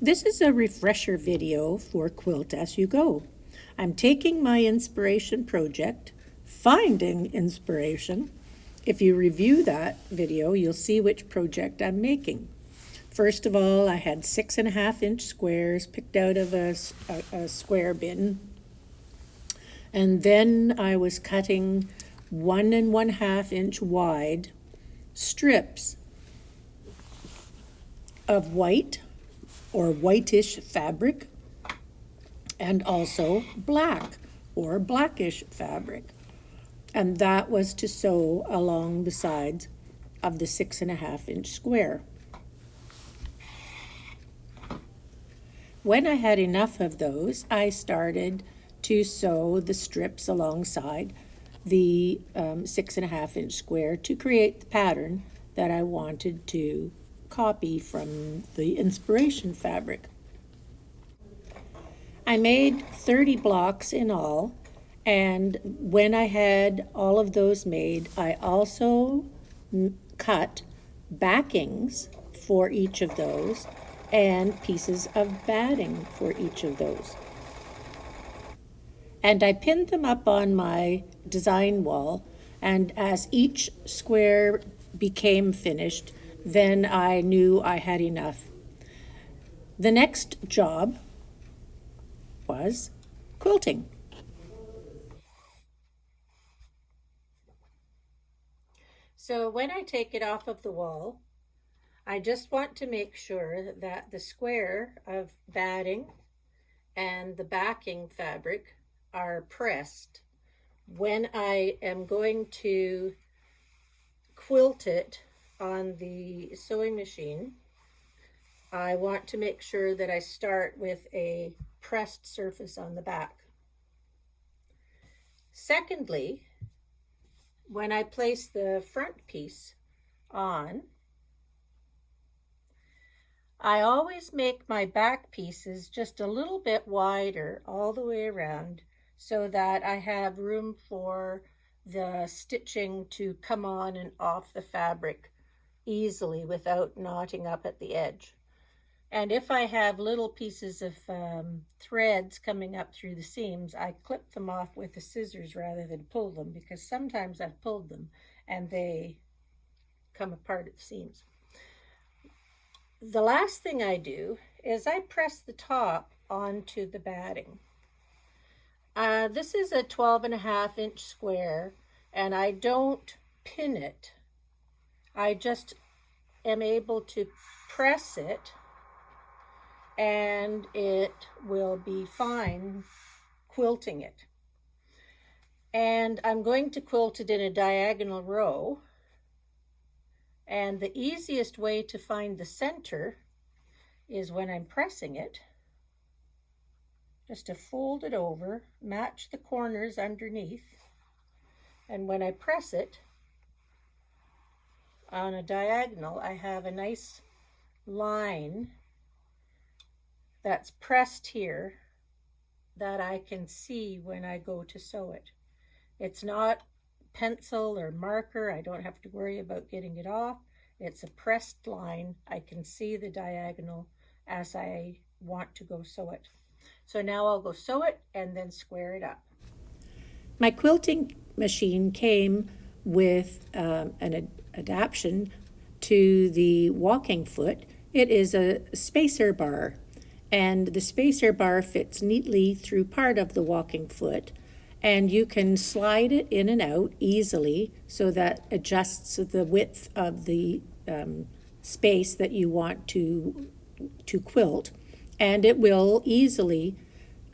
This is a refresher video for Quilt As You Go. I'm taking my inspiration project, Finding Inspiration. If you review that video, you'll see which project I'm making. First of all, I had 6.5-inch squares picked out of a square bin. And then I was cutting 1.5-inch wide strips of white or whitish fabric, and also black or blackish fabric. And that was to sew along the sides of the 6.5-inch square. When I had enough of those, I started to sew the strips alongside the 6.5-inch square to create the pattern that I wanted to copy from the inspiration fabric. I made 30 blocks in all, and when I had all of those made, I also cut backings for each of those and pieces of batting for each of those. And I pinned them up on my design wall, and as each square became finished, then I knew I had enough. The next job was quilting. So when I take it off of the wall, I just want to make sure that the square of batting and the backing fabric are pressed. When I am going to quilt it on the sewing machine, I want to make sure that I start with a pressed surface on the back. Secondly, when I place the front piece on, I always make my back pieces just a little bit wider all the way around so that I have room for the stitching to come on and off the fabric easily without knotting up at the edge. And if I have little pieces of threads coming up through the seams, I clip them off with the scissors rather than pull them, because sometimes I've pulled them and they come apart at the seams. The last thing I do is I press the top onto the batting. This is a 12.5-inch square, and I don't pin it. I just am able to press it, and it will be fine quilting it. And I'm going to quilt it in a diagonal row. And the easiest way to find the center is when I'm pressing it, just to fold it over, match the corners underneath, and when I press it on a diagonal, I have a nice line that's pressed here that I can see when I go to sew it. It's not pencil or marker. I don't have to worry about getting it off. It's a pressed line. I can see the diagonal as I want to go sew it. So now I'll go sew it and then square it up. My quilting machine came with an adaptation to the walking foot. It is a spacer bar, and the spacer bar fits neatly through part of the walking foot, and you can slide it in and out easily so that adjusts the width of the space that you want to quilt, and it will easily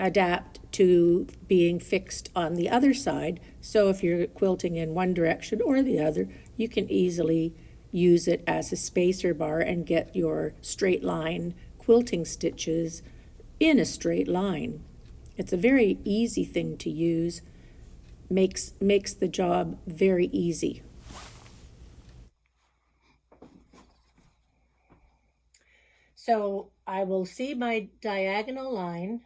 adapt to being fixed on the other side. So if you're quilting in one direction or the other, you can easily use it as a spacer bar and get your straight line quilting stitches in a straight line. It's a very easy thing to use, makes the job very easy. So I will see my diagonal line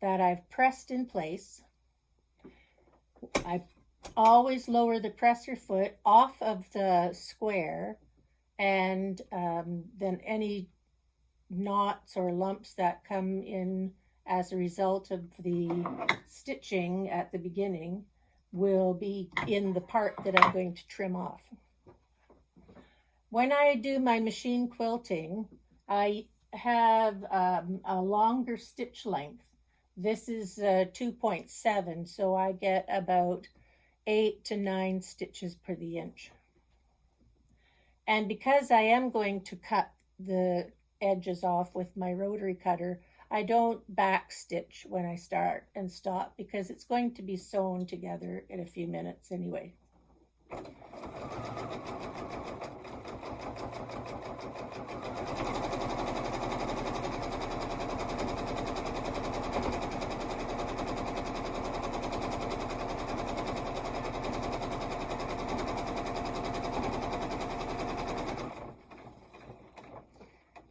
that I've pressed in place. I always lower the presser foot off of the square, and then any knots or lumps that come in as a result of the stitching at the beginning will be in the part that I'm going to trim off. When I do my machine quilting, I have a longer stitch length. This is 2.7, so I get about 8 to 9 stitches per the inch. And because I am going to cut the edges off with my rotary cutter, I don't back stitch when I start and stop because it's going to be sewn together in a few minutes anyway.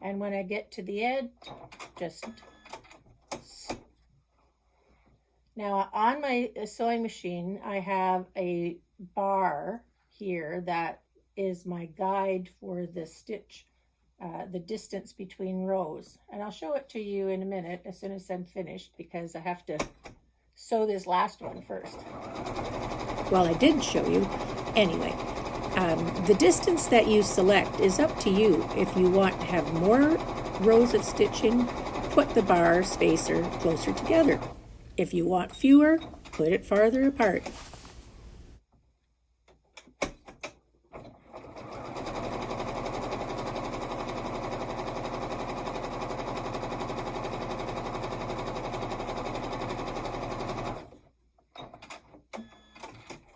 And when I get to the edge, just... Now on my sewing machine, I have a bar here that is my guide for the stitch, the distance between rows. And I'll show it to you in a minute as soon as I'm finished because I have to sew this last one first. Well, I did show you. Anyway, the distance that you select is up to you. If you want to have more rows of stitching, put the bar spacer closer together. If you want fewer, put it farther apart.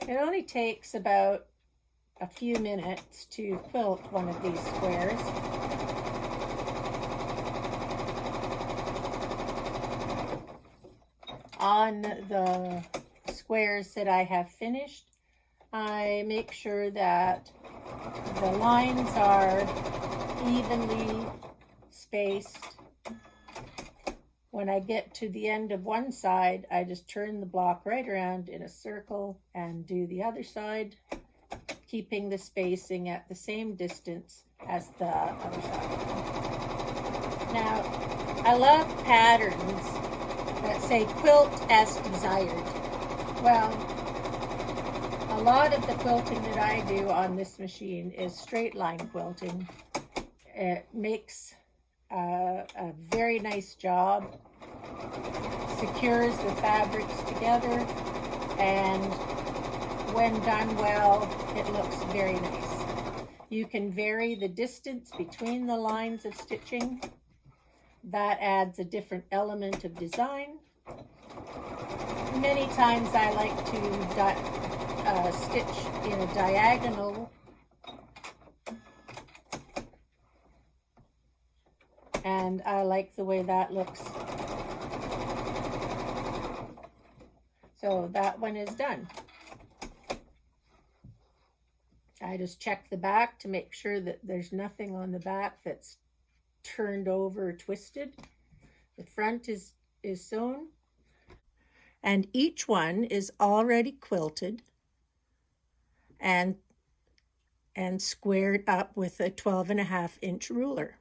It only takes about a few minutes to quilt one of these squares. On the squares that I have finished, I make sure that the lines are evenly spaced. When I get to the end of one side, I just turn the block right around in a circle and do the other side, keeping the spacing at the same distance as the other side. Now, I love patterns that say quilt as desired. Well, a lot of the quilting that I do on this machine is straight line quilting. It makes a very nice job, secures the fabrics together, and when done well, it looks very nice. You can vary the distance between the lines of stitching. That adds a different element of design. Many times I like to stitch in a diagonal, and I like the way that looks. So that one is done. I just check the back to make sure that there's nothing on the back that's turned over or twisted. The front is sewn, and each one is already quilted and squared up with a 12.5-inch ruler.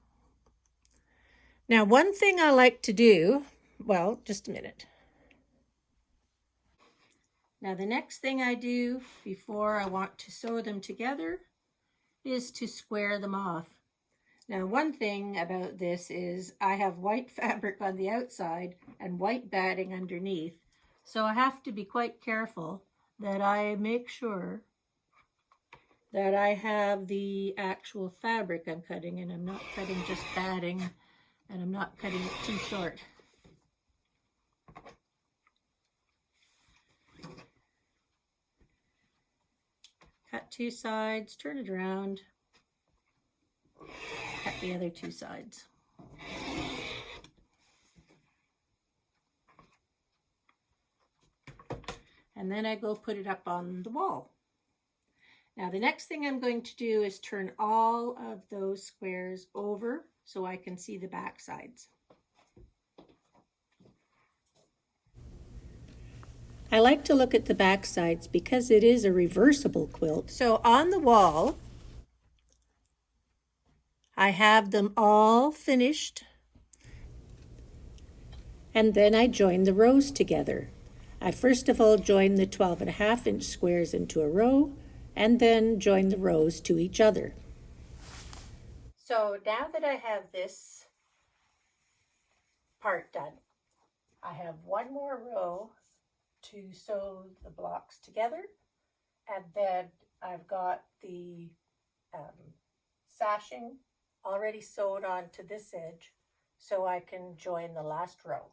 Now, one thing I like to do, well, just a minute. Now, the next thing I do before I want to sew them together is to square them off. Now, one thing about this is I have white fabric on the outside and white batting underneath, so I have to be quite careful that I make sure that I have the actual fabric I'm cutting, and I'm not cutting just batting, and I'm not cutting it too short. Cut two sides, turn it around, cut the other two sides. And then I go put it up on the wall. Now the next thing I'm going to do is turn all of those squares over so I can see the back sides. I like to look at the back sides because it is a reversible quilt. So on the wall, I have them all finished And then I join the rows together. I first of all join the 12.5 inch squares into a row and then join the rows to each other. So now that I have this part done, I have one more row to sew the blocks together, and then I've got the sashing already sewed onto this edge so I can join the last row.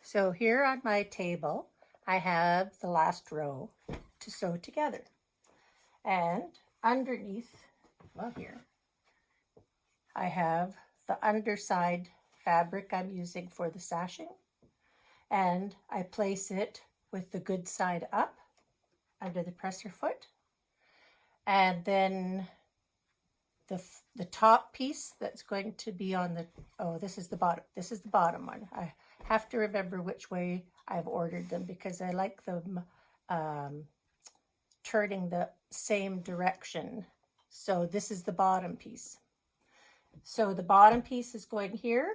So here on my table, I have the last row to sew together. And underneath, well here, I have the underside fabric I'm using for the sashing. And I place it with the good side up under the presser foot. And then the top piece that's going to be on the, oh, this is the bottom one. I have to remember which way I've ordered them because I like them turning the same direction. So this is the bottom piece. So the bottom piece is going here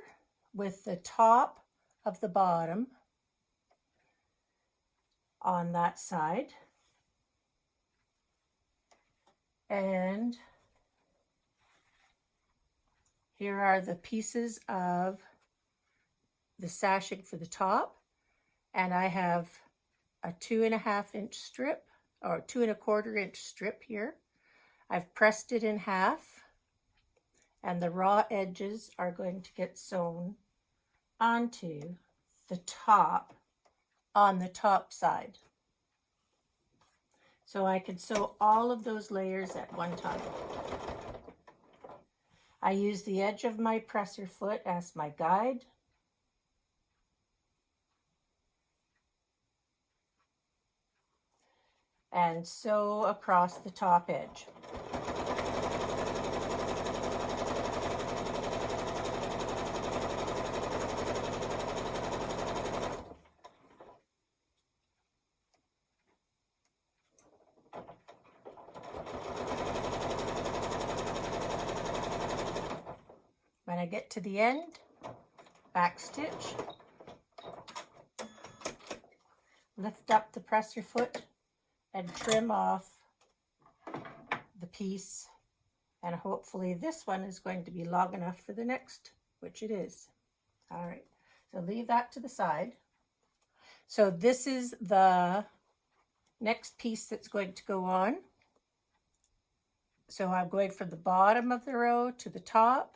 with the top of the bottom on that side. And here are the pieces of the sashing for the top. And I have a 2.5 inch strip or 2.25 inch strip here. I've pressed it in half, and the raw edges are going to get sewn onto the top on the top side. So I can sew all of those layers at one time. I use the edge of my presser foot as my guide. And sew across the top edge. When I get to the end, back stitch, lift up the presser foot and trim off the piece, and hopefully this one is going to be long enough for the next, which it is. All right, so leave that to the side. So this is the next piece that's going to go on. So I'm going from the bottom of the row to the top.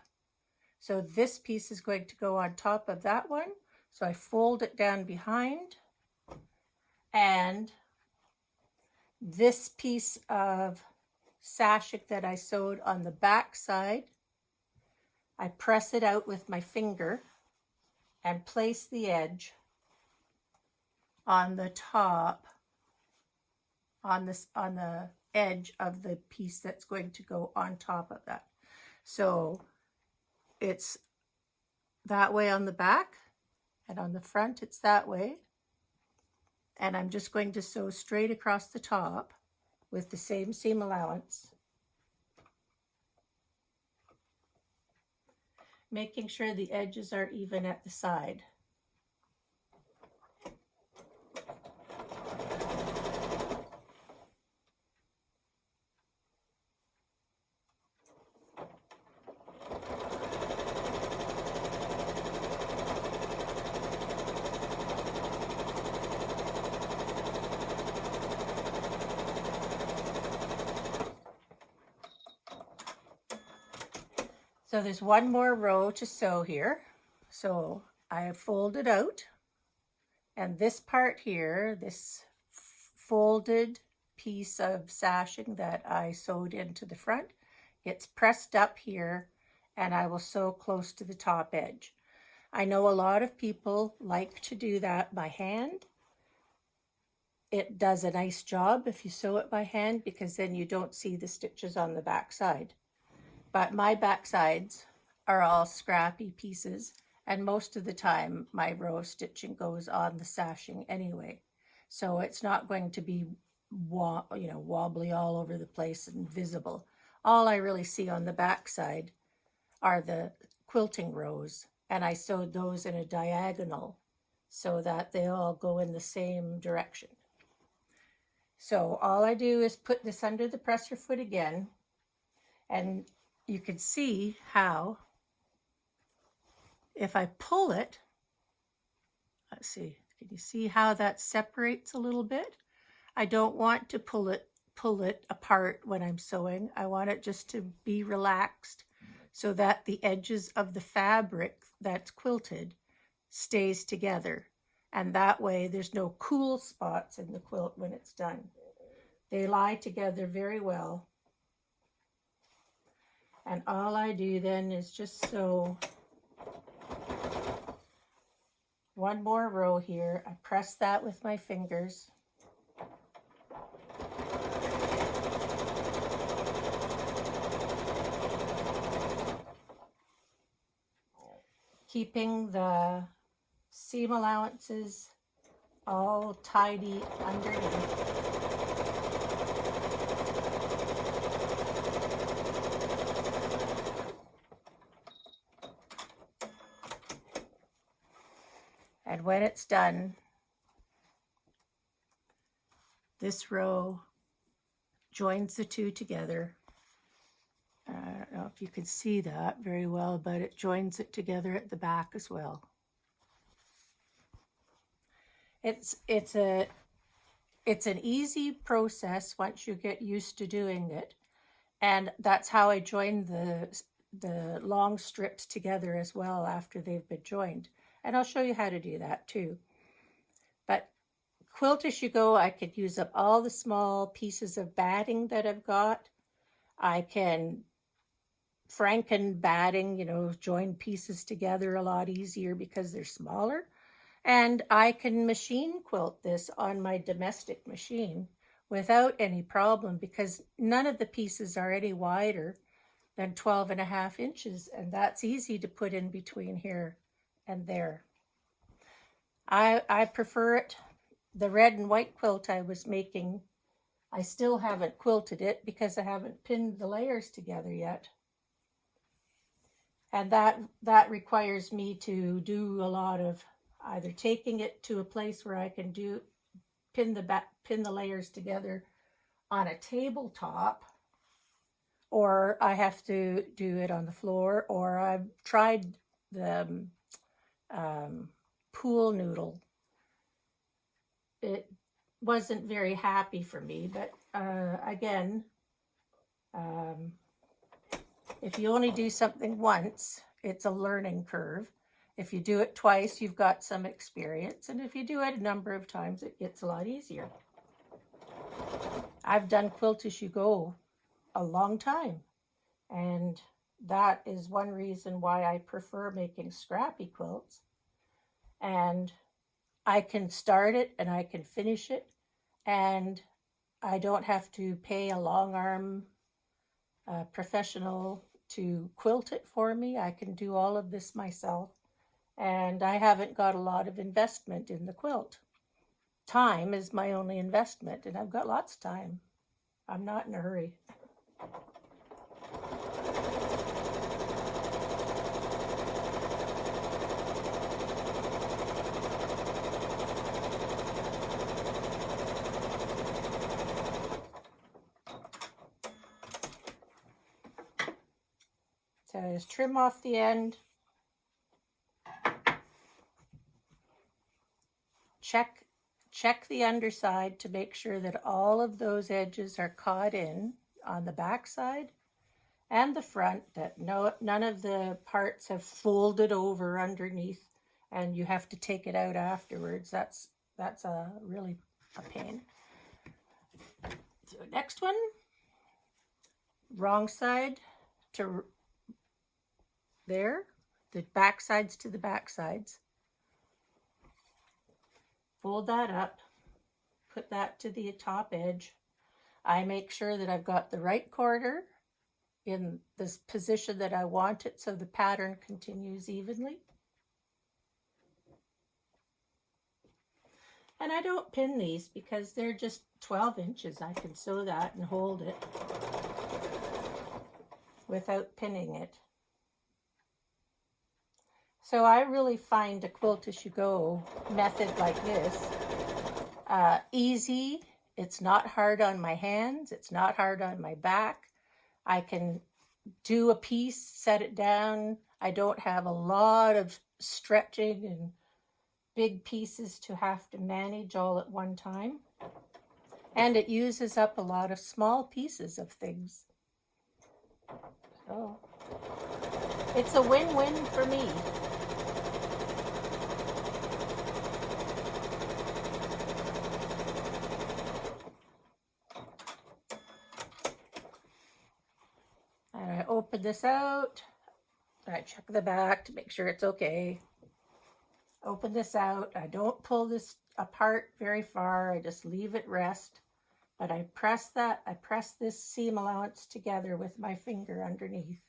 So this piece is going to go on top of that one. So I fold it down behind, and this piece of sashing that I sewed on the back side, I press it out with my finger and place the edge on the top, on the edge of the piece that's going to go on top of that. So it's that way on the back, and on the front it's that way. And I'm just going to sew straight across the top with the same seam allowance, making sure the edges are even at the side. So there's one more row to sew here. So I have folded out, and this part here, this folded piece of sashing that I sewed into the front, gets pressed up here, and I will sew close to the top edge. I know a lot of people like to do that by hand. It does a nice job if you sew it by hand, because then you don't see the stitches on the back side. But my back sides are all scrappy pieces, and most of the time my row of stitching goes on the sashing anyway. So it's not going to be wobbly all over the place and visible. All I really see on the back side are the quilting rows, and I sewed those in a diagonal so that they all go in the same direction. So all I do is put this under the presser foot again, and you can see how if I pull it, let's see, can you see how that separates a little bit? I don't want to pull it apart when I'm sewing. I want it just to be relaxed so that the edges of the fabric that's quilted stays together. And that way there's no cool spots in the quilt when it's done. They lie together very well. And all I do then is just sew one more row here. I press that with my fingers. Keeping the seam allowances all tidy underneath. And when it's done, this row joins the two together. I don't know if you can see that very well, but it joins it together at the back as well. It's an easy process once you get used to doing it, and that's how I joined the long strips together as well after they've been joined. And I'll show you how to do that too. But quilt as you go, I could use up all the small pieces of batting that I've got. I can Franken batting, join pieces together a lot easier because they're smaller. And I can machine quilt this on my domestic machine without any problem because none of the pieces are any wider than 12.5 inches, and that's easy to put in between here and there. I prefer it. The red and white quilt I was making, I still haven't quilted it because I haven't pinned the layers together yet. And that requires me to do a lot of either taking it to a place where I can pin the layers together on a tabletop, or I have to do it on the floor, or I've tried the pool noodle. It wasn't very happy for me, but again, if you only do something once, it's a learning curve. If you do it twice, you've got some experience. And if you do it a number of times, it gets a lot easier. I've done quilt as you go a long time. And that is one reason why I prefer making scrappy quilts. And I can start it and I can finish it. And I don't have to pay a long arm professional to quilt it for me. I can do all of this myself, and I haven't got a lot of investment in the quilt. Time is my only investment, and I've got lots of time. I'm not in a hurry. So I just trim off the end. Check the underside to make sure that all of those edges are caught in on the back side and the front, that none of the parts have folded over underneath and you have to take it out afterwards. That's really a pain. So next one, wrong side to there, the back sides to the back sides. Fold that up, put that to the top edge. I make sure that I've got the right corner in this position that I want it so the pattern continues evenly. And I don't pin these because they're just 12 inches. I can sew that and hold it without pinning it. So I really find a quilt as you go method like this easy. It's not hard on my hands. It's not hard on my back. I can do a piece, set it down. I don't have a lot of stretching and big pieces to have to manage all at one time. And it uses up a lot of small pieces of things. So it's a win-win for me. And I open this out. I check the back to make sure it's okay. Open this out. I don't pull this apart very far. I just leave it rest. But I press this seam allowance together with my finger underneath.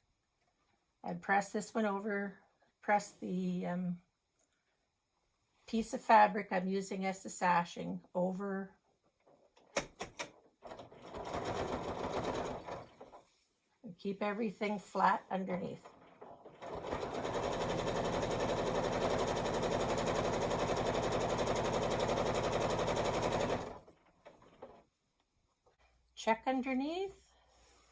And press this one over. Press the piece of fabric I'm using as the sashing over. And keep everything flat underneath. Check underneath,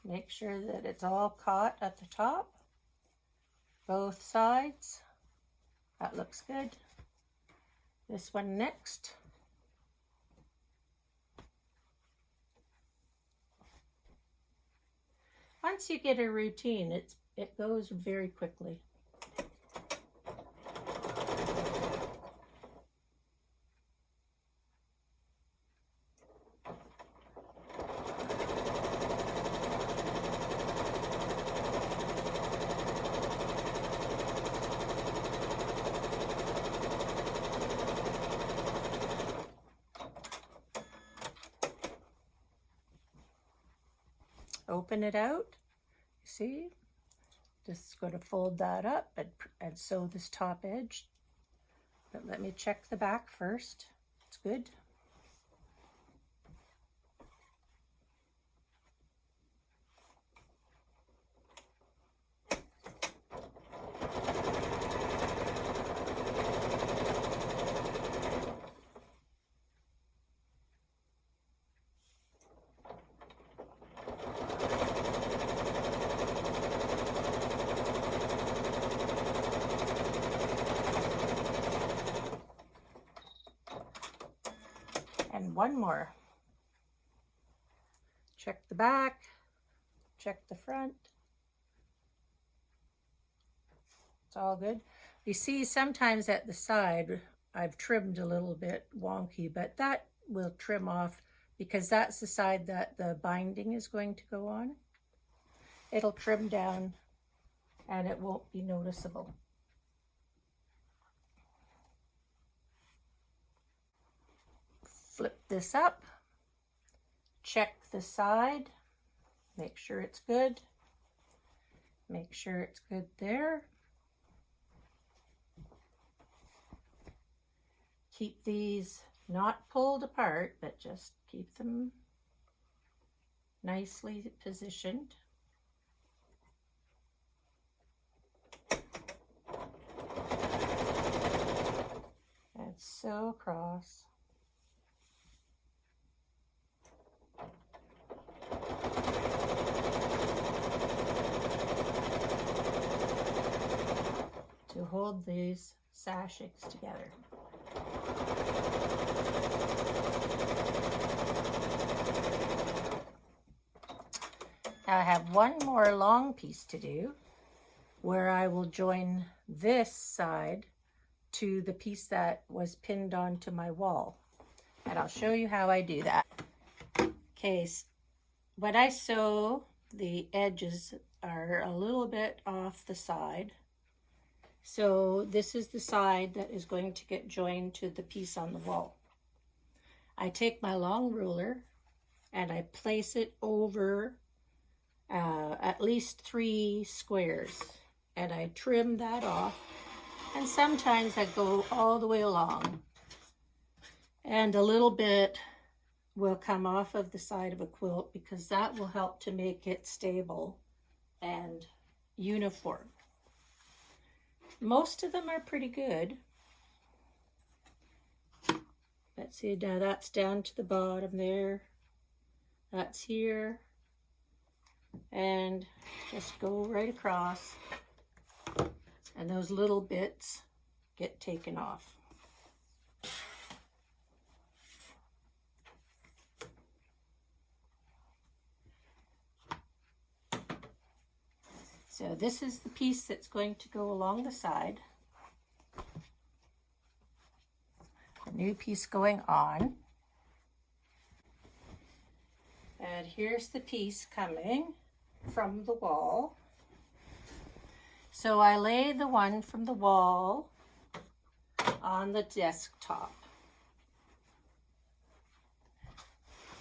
make sure that it's all caught at the top, both sides. That looks good. This one next. Once you get a routine, it goes very quickly. Open it out, see, just going to fold that up and sew this top edge, but let me check the back first. It's good. And one more. Check the back, check the front. It's all good. You see sometimes at the side I've trimmed a little bit wonky, but that will trim off because that's the side that the binding is going to go on. It'll trim down and it won't be noticeable. Flip this up, check the side, make sure it's good. Make sure it's good there. Keep these not pulled apart, but just keep them nicely positioned. And sew across. To hold these sashings together. Now I have one more long piece to do where I will join this side to the piece that was pinned onto my wall. And I'll show you how I do that. Okay, when I sew, the edges are a little bit off the side. So this is the side that is going to get joined to the piece on the wall. I take my long ruler and I place it over at least 3 squares, and I trim that off, and sometimes I go all the way along, and a little bit will come off of the side of a quilt because that will help to make it stable and uniform. Most of them are pretty good. Let's see, now that's down to the bottom there. That's here. And just go right across. And those little bits get taken off. So this is the piece that's going to go along the side. A new piece going on. And here's the piece coming from the wall. So I lay the one from the wall on the desktop.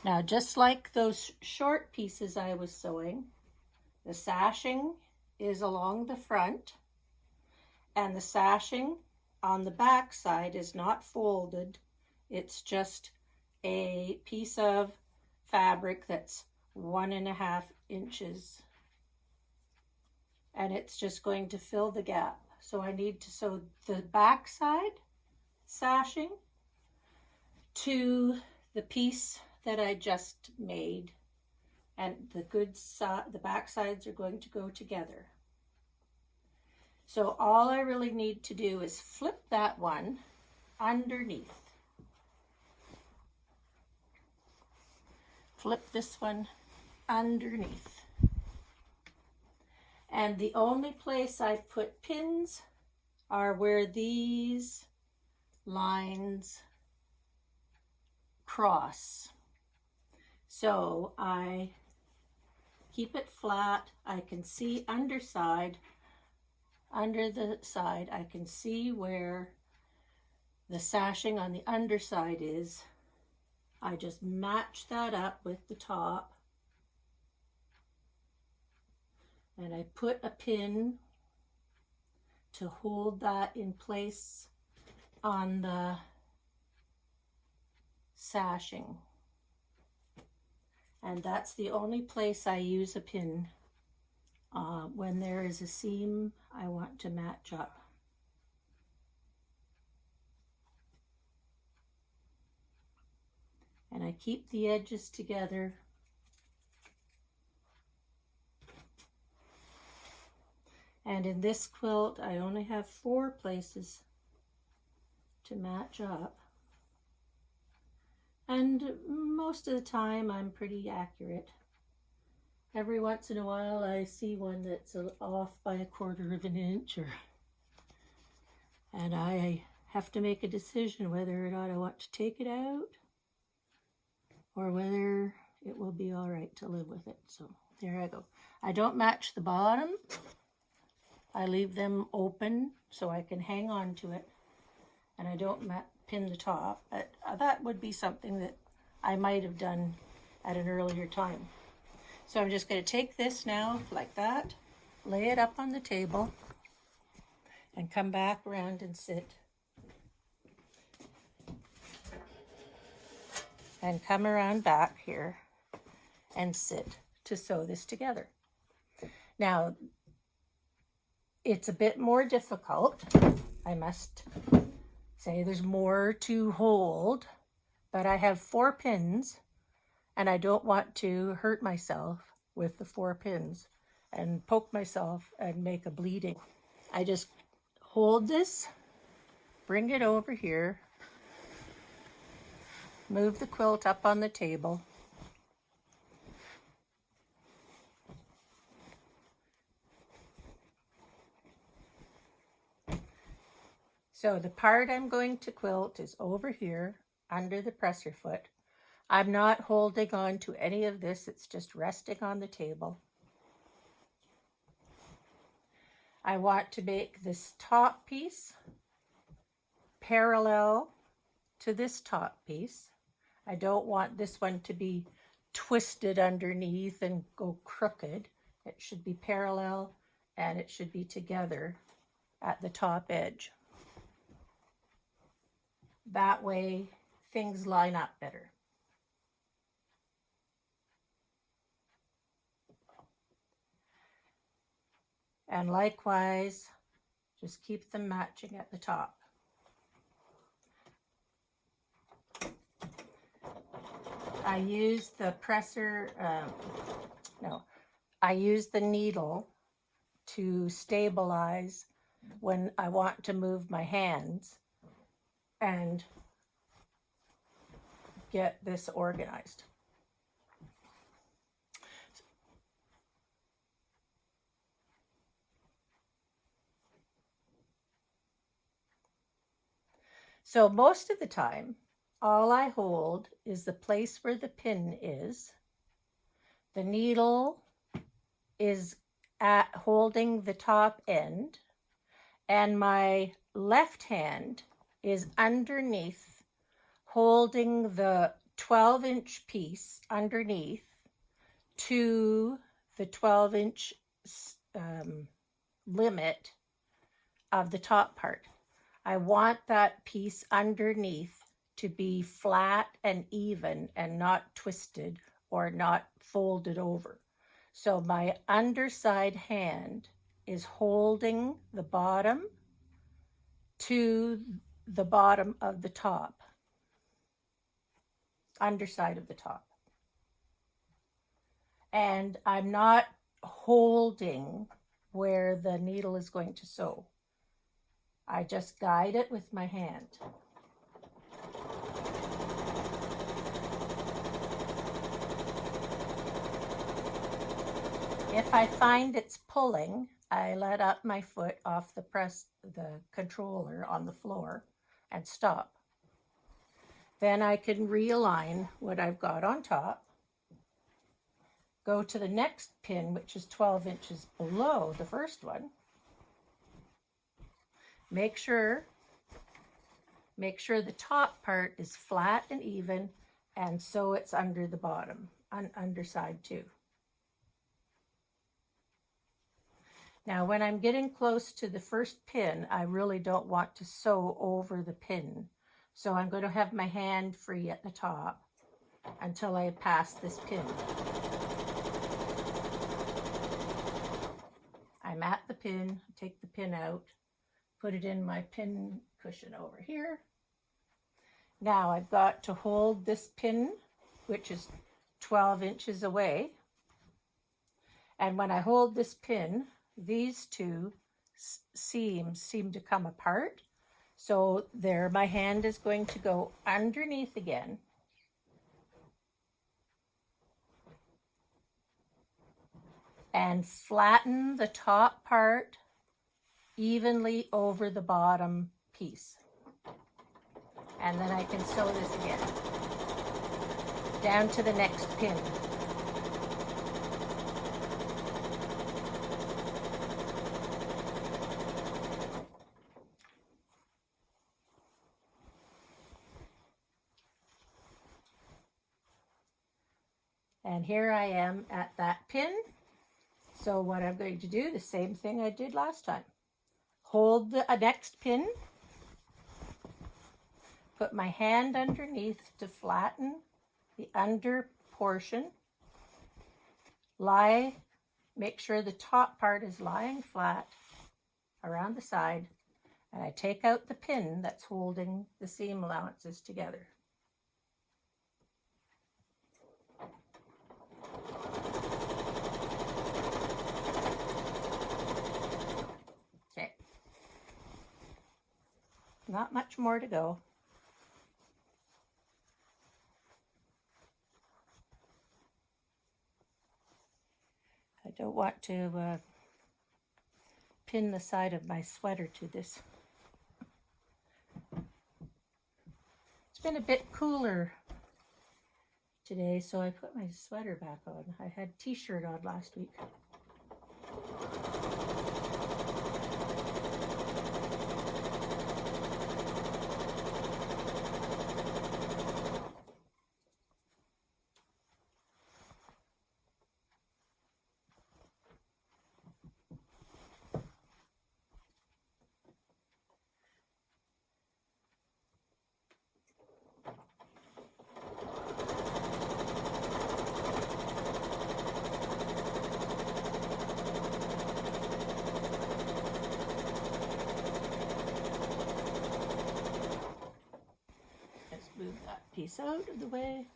Now, just like those short pieces I was sewing, the sashing is along the front, and the sashing on the back side is not folded. It's just a piece of fabric that's 1.5 inches, and it's just going to fill the gap. So I need to sew the back side sashing to the piece that I just made, and the back sides are going to go together. So all I really need to do is flip that one underneath. Flip this one underneath. And the only place I've put pins are where these lines cross. So I keep it flat. I can see under the side, I can see where the sashing on the underside is. I just match that up with the top, and I put a pin to hold that in place on the sashing. And that's the only place I use a pin when there is a seam I want to match up. And I keep the edges together. And in this quilt, I only have 4 places to match up. And most of the time, I'm pretty accurate. Every once in a while, I see one that's off by 1/4 of an inch, and I have to make a decision whether or not I want to take it out or whether it will be all right to live with it. So there I go. I don't match the bottom. I leave them open so I can hang on to it, and I don't pin the top. That would be something that I might have done at an earlier time. So I'm just going to take this now like that, lay it up on the table, and come back around and sit. And come around back here and sit to sew this together. Now, it's a bit more difficult. I must say there's more to hold, but I have 4 pins, and I don't want to hurt myself with the 4 pins and poke myself and make a bleeding. I just hold this, bring it over here, move the quilt up on the table, so the part I'm going to quilt is over here under the presser foot. I'm not holding on to any of this, it's just resting on the table. I want to make this top piece parallel to this top piece. I don't want this one to be twisted underneath and go crooked. It should be parallel, and it should be together at the top edge. That way things line up better. And likewise, Just keep them matching at the top. I use the presser, I use the needle to stabilize when I want to move my hands and get this organized. So most of the time, all I hold is the place where the pin is. The needle is at holding the top end, and my left hand is underneath, holding the 12-inch piece underneath to the 12-inch limit of the top part. I want that piece underneath to be flat and even and not twisted or not folded over. So my underside hand is holding the bottom to the bottom of the top, underside of the top. And I'm not holding where the needle is going to sew. I just guide it with my hand. If I find it's pulling, I let up my foot off the controller on the floor and stop. Then I can realign what I've got on top, go to the next pin, which is 12 inches below the first one. Make sure the top part is flat and even, and so it's under the bottom, underside too. Now, when I'm getting close to the first pin, I really don't want to sew over the pin. So I'm going to have my hand free at the top until I pass this pin. I'm at the pin, take the pin out, put it in my pin cushion over here. Now I've got to hold this pin, which is 12 inches away. And when I hold this pin, these two seams seem to come apart. So there, my hand is going to go underneath again. And flatten the top part evenly over the bottom piece. And then I can sew this again down to the next pin. And here I am at that pin. So what I'm going to do, the same thing I did last time. Hold the next pin, put my hand underneath to flatten the under portion, make sure the top part is lying flat around the side, and I take out the pin that's holding the seam allowances together. Okay, not much more to go. I don't want to pin the side of my sweater to this. It's been a bit cooler today, so I put my sweater back on. I had a t-shirt on last week. this out of the way.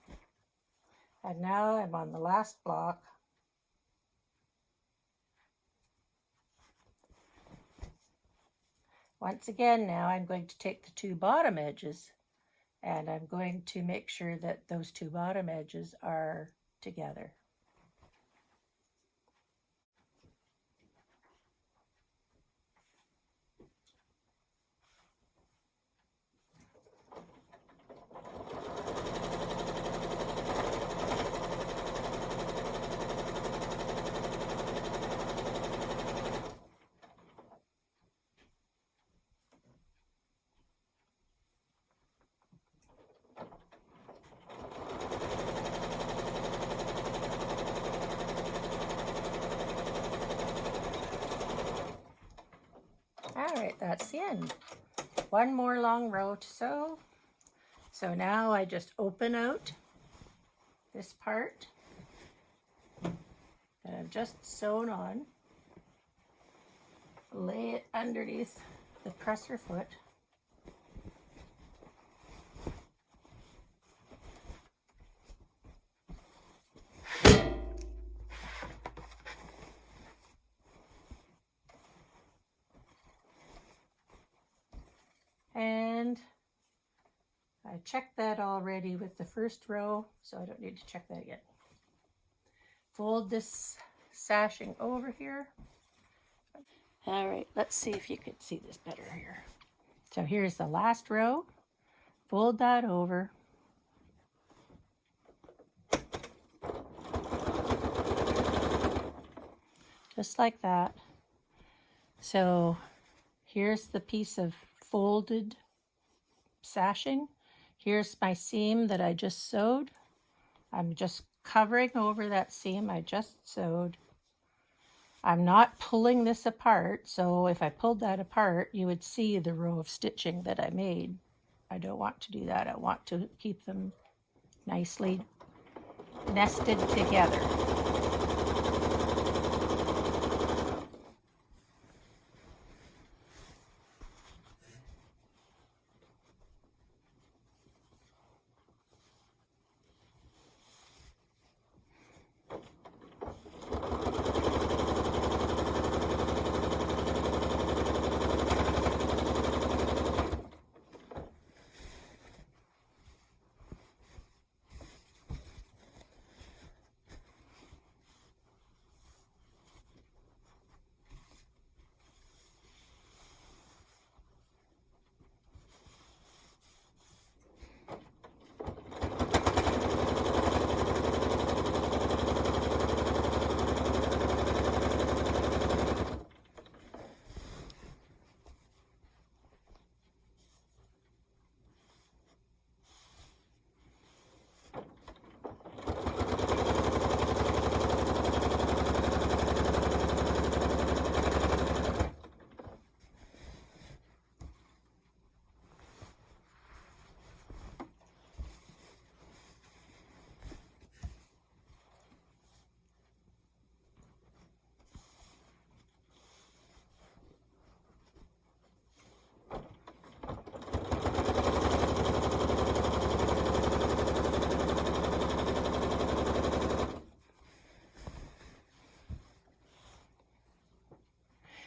And now I'm on the last block. Once again, now I'm going to take the two bottom edges and I'm going to make sure that those two bottom edges are together. Alright, that's the end. One more long row to sew. So now I just open out this part that I've just sewn on, lay it underneath the presser foot, and I checked that already with the first row, so I don't need to check that again. Fold this sashing over here. All right, let's see if you can see this better here. So here's the last row. Fold that over. Just like that. So here's the piece of folded sashing. Here's my seam that I just sewed. I'm just covering over that seam I just sewed. I'm not pulling this apart, so if I pulled that apart, you would see the row of stitching that I made. I don't want to do that. I want to keep them nicely nested together.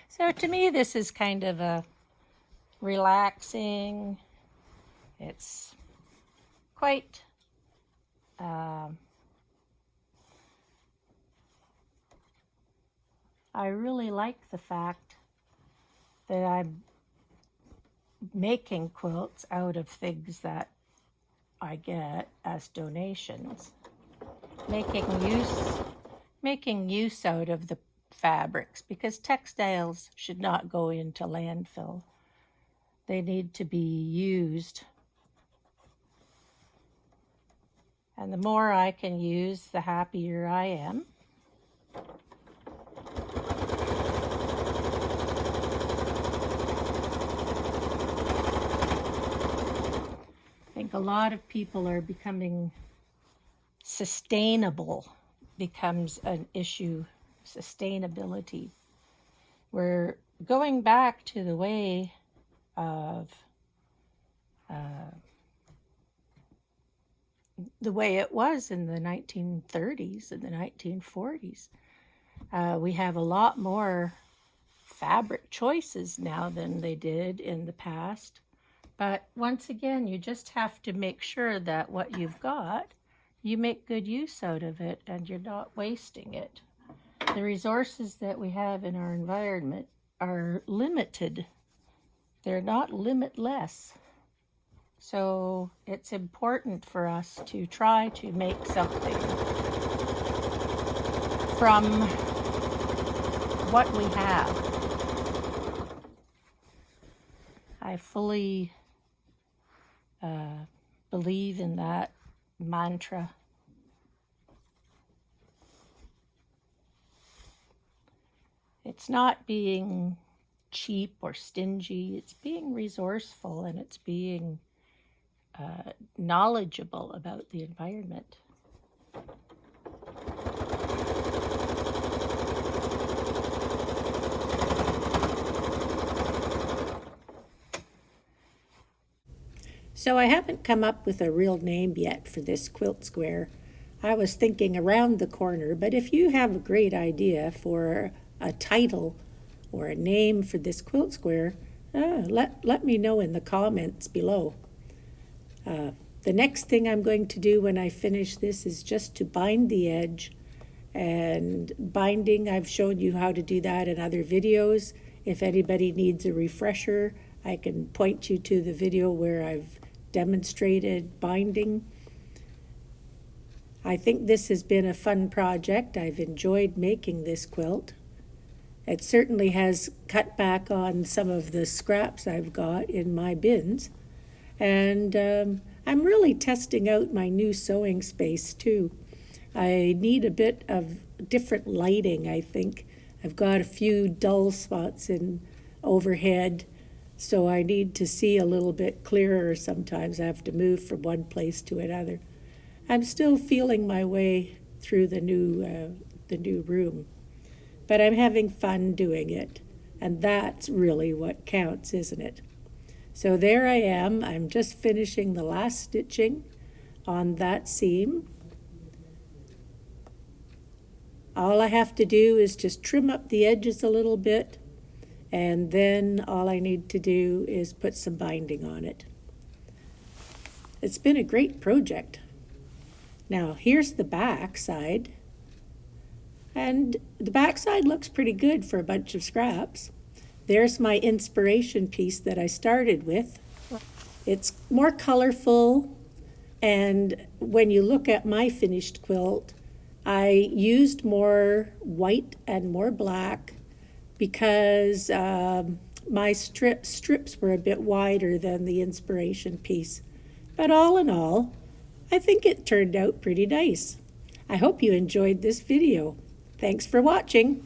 So to me, this is kind of a relaxing, it's quite I really like the fact that I'm making quilts out of things that I get as donations, making use out of the fabrics, because textiles should not go into landfill. They need to be used. And the more I can use, the happier I am. I think a lot of people are becoming sustainable, becomes an issue. Sustainability. We're going back to the way of the way it was in the 1930s and the 1940s. We have a lot more fabric choices now than they did in the past. But once again, you just have to make sure that what you've got, you make good use out of it and you're not wasting it. The resources that we have in our environment are limited. They're not limitless. So it's important for us to try to make something from what we have. I fully believe in that mantra. It's not being cheap or stingy, it's being resourceful, and it's being knowledgeable about the environment. So I haven't come up with a real name yet for this quilt square. I was thinking around the corner, but if you have a great idea for a title or a name for this quilt square, let me know in the comments below. The next thing I'm going to do when I finish this is just to bind the edge. And binding, I've shown you how to do that in other videos. If anybody needs a refresher, I can point you to the video where I've demonstrated binding. I think this has been a fun project. I've enjoyed making this quilt. It certainly has cut back on some of the scraps I've got in my bins. And I'm really testing out my new sewing space too. I need a bit of different lighting, I think. I've got a few dull spots in overhead, so I need to see a little bit clearer sometimes. I have to move from one place to another. I'm still feeling my way through the new room, but I'm having fun doing it, and that's really what counts, isn't it? So there I am. I'm just finishing the last stitching on that seam. All I have to do is just trim up the edges a little bit, and then all I need to do is put some binding on it. It's been a great project. Now here's the back side, and the back side looks pretty good for a bunch of scraps. There's my inspiration piece that I started with. It's more colorful, and when you look at my finished quilt, I used more white and more black because my strips were a bit wider than the inspiration piece. But all in all, I think it turned out pretty nice. I hope you enjoyed this video. Thanks for watching.